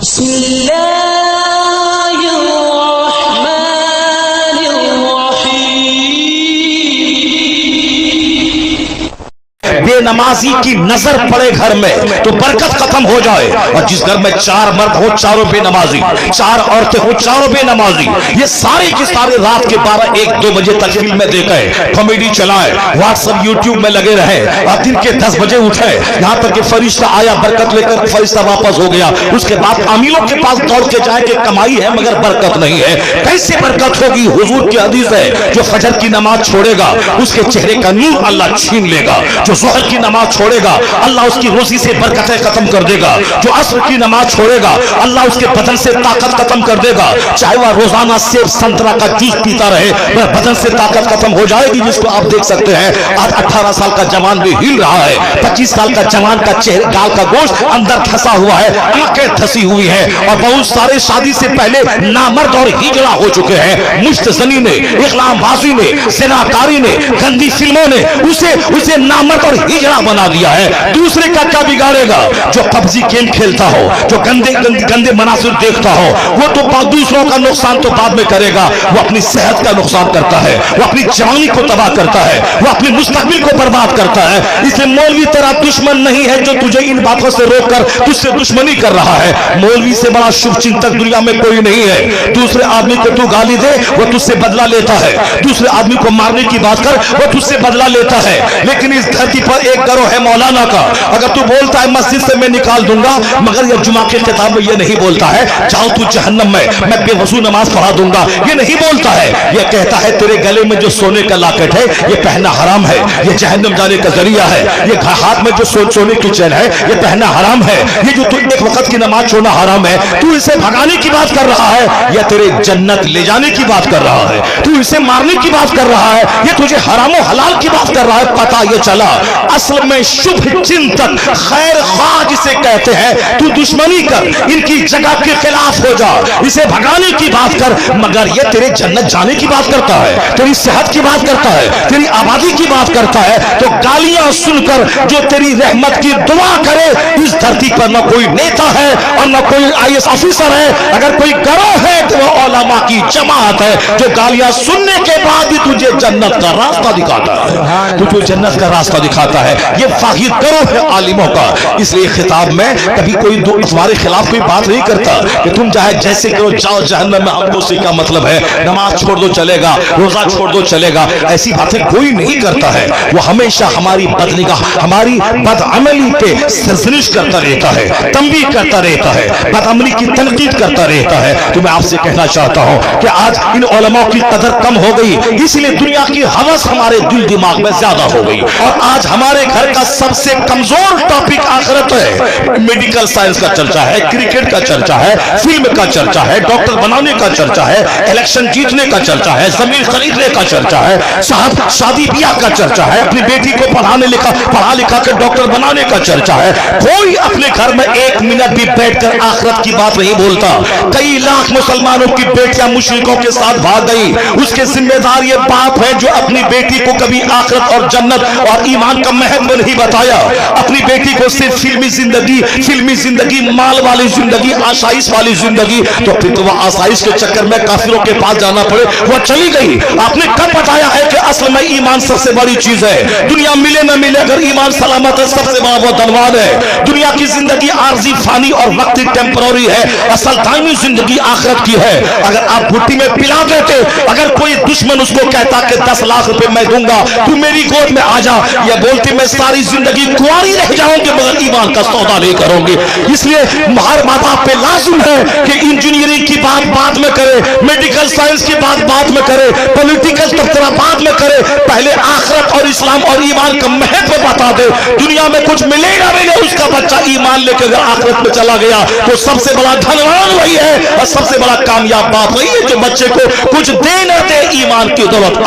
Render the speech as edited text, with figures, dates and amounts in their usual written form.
بسم اللہ الرحمن الرحیم۔ بے نمازی کی نظر پڑے گھر میں تو برکت ختم ہو جائے، اور جس گھر میں 4 مرد ہو چاروں بے نمازی، 4 عورتیں ہو چاروں بے نمازی، یہ سارے کی سارے رات کے 12-1-2 بجے تک فلمیں دیکھیں، کامیڈی چلائیں، واٹس ایپ یوٹیوب میں لگے رہیں، اور دن کے 10 بجے اٹھیں، یہاں تک کہ فرشتہ آیا برکت لے کر فرشتہ واپس ہو گیا، اس کے بعد عاملوں کے پاس دوڑ کے جائے کہ کمائی ہے مگر برکت نہیں ہے۔ کیسے برکت ہوگی؟ حضور کی حدیث ہے، جو فجر کی نماز چھوڑے گا اس کے چہرے کا نور اللہ چھین لے گا، جو ظہر کی نماز چھوڑے گا اللہ اس کی روزی سے برکتیں ختم کر دے گا، جو عصر کی نماز چھوڑے گا اللہ اس کے بدن سے طاقت ختم کر دے گا، چاہے وہ روزانہ سیب سنترا کا جوس پیتا رہے بدن سے طاقت ختم ہو جائے گی، جس کو آپ دیکھ سکتے ہیں آج 18 سال کا جوان بھی ہل رہا ہے، 25 سال کا جوان کا چہرے گال کا گوشت اندر دھسا ہوا ہے، آنکھیں دھسی ہوئی ہیں، اور بہت سارے شادی سے پہلے نامرد اور ہجڑا ہو چکے ہیں، مشت زنی نے، اغلام بازی نے، زناکاری نے، گندی فلموں نے اسے نامرد اور ہجڑا بنا دیا ہے۔ دوسرے کا کیا بگاڑے گا؟ جو پبجی گیم کھیلتا ہو، جو گندے مناظر دیکھتا ہو، وہ تو دوسروں کا نقصان تو بعد میں کرے گا، وہ اپنی صحت کا نقصان کرتا ہے، وہ اپنی جوانی کو تباہ کرتا ہے، وہ اپنی مستقبل کو برباد کرتا ہے۔ اس لیے مولوی تیرا دشمن نہیں ہے جو تجھے ان باتوں سے روک کر تجھ سے دشمنی کر رہا ہے۔ مولوی سے بڑا شبھ چنتک دنیا میں کوئی نہیں ہے۔ دوسرے آدمی کو تو گالی دے وہ تجھ سے بدلہ لیتا ہے، دوسرے آدمی کو مارنے کی بات کر وہ تجھ سے بدلہ لیتا ہے، لیکن اس دھرتی پر ایک گروہ ہے مولانا کا، اگر تو بولتا ہے مسجد سے میں نکال دوں گا مگر یہ جمعہ کے خطاب میں یہ نہیں بولتا ہے جاؤ تو جہنم میں بے وضو نماز پڑھا دوں گا، یہ نہیں بولتا ہے، یہ کہتا ہے تیرے گلے میں جو سونے کا لاکٹ ہے یہ پہننا حرام ہے، یہ جہنم جانے کا ذریعہ ہے، یہ ہاتھ میں جو سونے کی چین ہے یہ پہننا حرام ہے، یہ جو تو ایک وقت کی نماز چھوڑنا حرام ہے، تو اسے بھگانے کی بات کر رہا ہے یا تیرے جنت لے جانے کی بات کر رہا ہے، تو اسے مارنے کی بات کر رہا ہے یہ تجھے حرام و حلال کی بات کر رہا ہے۔ پتہ یہ چلا اصل میں شبھ چنتک خیر خواہ جسے کہتے ہیں، تو دشمنی کر، ان کی جگہ کے خلاف ہو جا، اسے بھگانے کی بات کر، مگر یہ تیرے جنت جانے کی بات کرتا ہے، تیری صحت کی بات کرتا ہے، تیری آبادی کی بات کرتا ہے، تو گالیاں سن کر جو تیری رحمت کی دعا کرے اس دھرتی پر نہ کوئی نیتا ہے اور نہ کوئی IAS آفیسر ہے، اگر کوئی گروہ ہے تو وہ علماء کی جماعت ہے جو گالیاں سننے کے بعد بھی تجھے جنت کا راستہ دکھاتا ہے، تجھے جنت کا راستہ دکھاتا ہے۔ یہ واحد گروہ ہے عالموں کا، اس لیے خطاب میں کبھی کوئی تمہارے خلاف کوئی بات نہیں کرتا کہ تم چاہے جیسے کرو جاؤ جہنم میں، ہم کو اس کا مطلب ہے نماز چھوڑ دو چلے گا، روزہ چھوڑ دو چلے گا، ایسی باتیں کوئی نہیں کرتا ہے۔ وہ ہمیشہ ہماری بدنگاہ، ہماری بدعملی پہ سرزنش کرتا رہتا ہے، تنبیہ کرتا رہتا ہے، بدعملی کی تنقید کرتا رہتا ہے۔ تو میں آپ سے کہنا چاہتا ہوں کہ آج ان علماء کی قدر کم ہو گئی، اس لیے دنیا کی ہوس ہمارے دل دماغ میں زیادہ ہو گئی، اور آج ہمارے گھر کا سب سے کمزور ٹاپک آخرت ہے۔ میڈیکل سائنس کا چرچا ہے، کرکٹ کا چرچا ہے، فلم کا چرچا ہے، ڈاکٹر بنانے کا چرچا ہے، الیکشن جیتنے کا چرچا ہے، زمین خریدنے کا چرچا ہے، صاحب شادی بیاہ کا چرچا ہے، اپنی بیٹی کو پڑھا لکھا کے ڈاکٹر بنانے کا چرچا ہے۔ کوئی اپنے گھر میں 1 منٹ بھی بیٹھ کر آخرت کی بات نہیں بولتا۔ کئی لاکھ مسلمانوں کی بیٹیاں مشرکوں کے ساتھ بھاگ گئی، اس کے ذمہ دار یہ باپ ہے جو اپنی بیٹی کو کبھی آخرت اور جنت اور ایمان کا مہتو نہیں بتایا، اپنی بیٹی کو صرف فلمی زندگی، مال والی زندگی، آسائش والی زندگی، تو پھر تو وہ آسائش کے چکر میں کافروں کے پاس جانا پڑے، وہ چلی گئی۔ آپ نے کب بتایا ہے کہ اصل میں ایمان سب سے بڑی چیز ہے؟ دنیا ملے نہ ملے اگر ایمان سلامت ہے سب سے بڑا وہ دھنواد ہے۔ دنیا کی زندگی عارضی، فانی اور وقتی ٹیمپرری ہے، اصل دائمی زندگی آخرت کی ہے۔ اگر آپ بھٹی میں پلا دیتے، اگر کوئی دشمن اس کو کہتا کہ 10 لاکھ روپے میں دوں گا تو میری گود میں آ جا، یہ بولتی میں ساری زندگی کنواری رہ جاؤں گی مگر ایمان کا سودا نہیں کروں گی۔ اس لیے ہر ماں باپ پہ لازم ہے کہ انجینئرنگ کی بات بعد میں کرے، میڈیکل سائنس کی بات بعد میں کرے، پولیٹیکل تبصرہ بعد میں کرے، پہلے آخرت اور اسلام اور ایمان کا مہتو بتا دے۔ دنیا میں کچھ ملے نہ ملے اس کا بچہ ایمان لے کے اگر آخرت میں چلا گیا تو سب سے بڑا دھنوان وہی ہے اور سب سے بڑا کامیاب باپ وہی ہے جو بچے کو کچھ دے نہ دے ایمان کی دولت۔